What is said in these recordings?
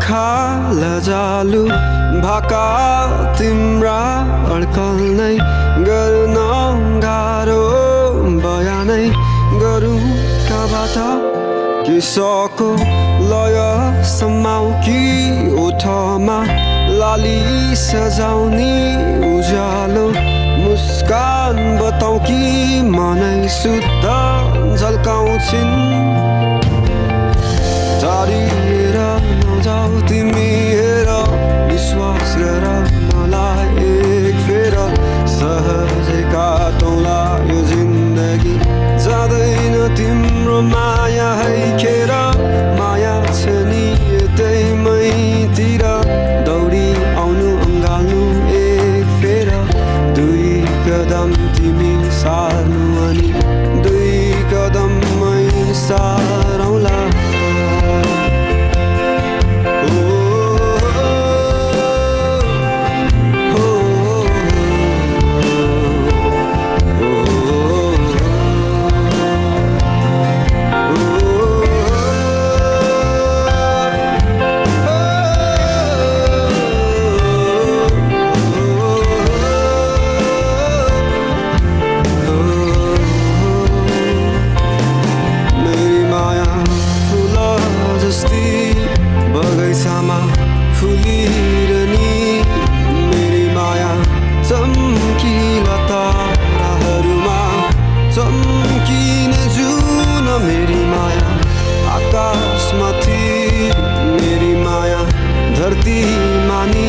आँखा लजालु भाका तिम्रा अड्कल नै गर्न गाह्रो बयानै गरौँ कबाट किसको लय समाउ कि ओठमा लाली सजाउने उज्यालो मुस्कान बताउ कि मनै शुद्ध झल्काउँछिन् टाढिएर नजाऊ तिमी हेर विश्वास गर मलाई एक फेर सहजै काटौँला यो जिन्दगी जाँदैन तिम्रो माया है खेर माया छ नि यतै मैतिर दौडी आउनु अँगाल्नु एक फेर दुई कदम तिमी सार्नु अनि दुई कदम मै सारौँला बगैँचामा फुलिरहने मेरी माया चम्किला ताराहरूमा चम्किने जुन मेरी माया आकाशमाथि मेरी माया धरतीमा नि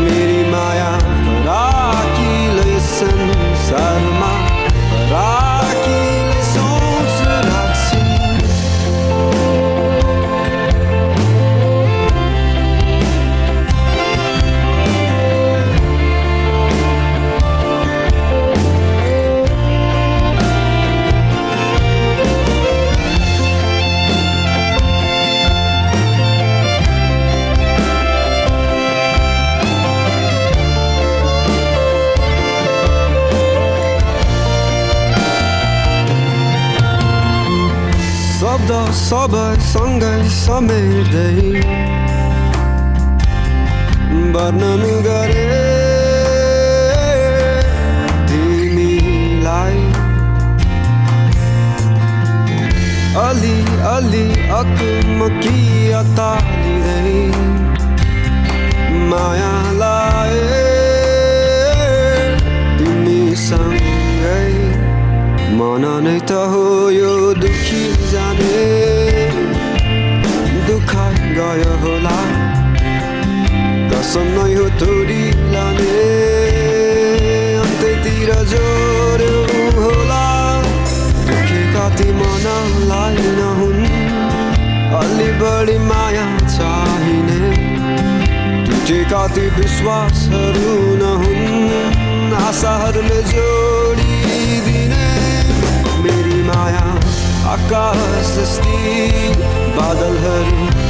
मेरी माया फराकिलै संसारमा फराकिलै सोच राख्छिन् शब्द सबै सँगै समेट्दै वर्णन गरे तिमीलाई अलि अलि अकमकी अतालिँदै माया लाए तिमीसँगै मन नै त हो यो दुखी जाने दुःख गयो होला कसम नै हो तोडी लाने अन्त्यतिर जोड्यो होला दुखेका ती मनलाई नहुन् अलि बढी माया चाहिने टुटेका ती विश्वासहरू नहुन् आशाहरूले जोडिदिने मेरी माया आकाश जस्ती बादलहरू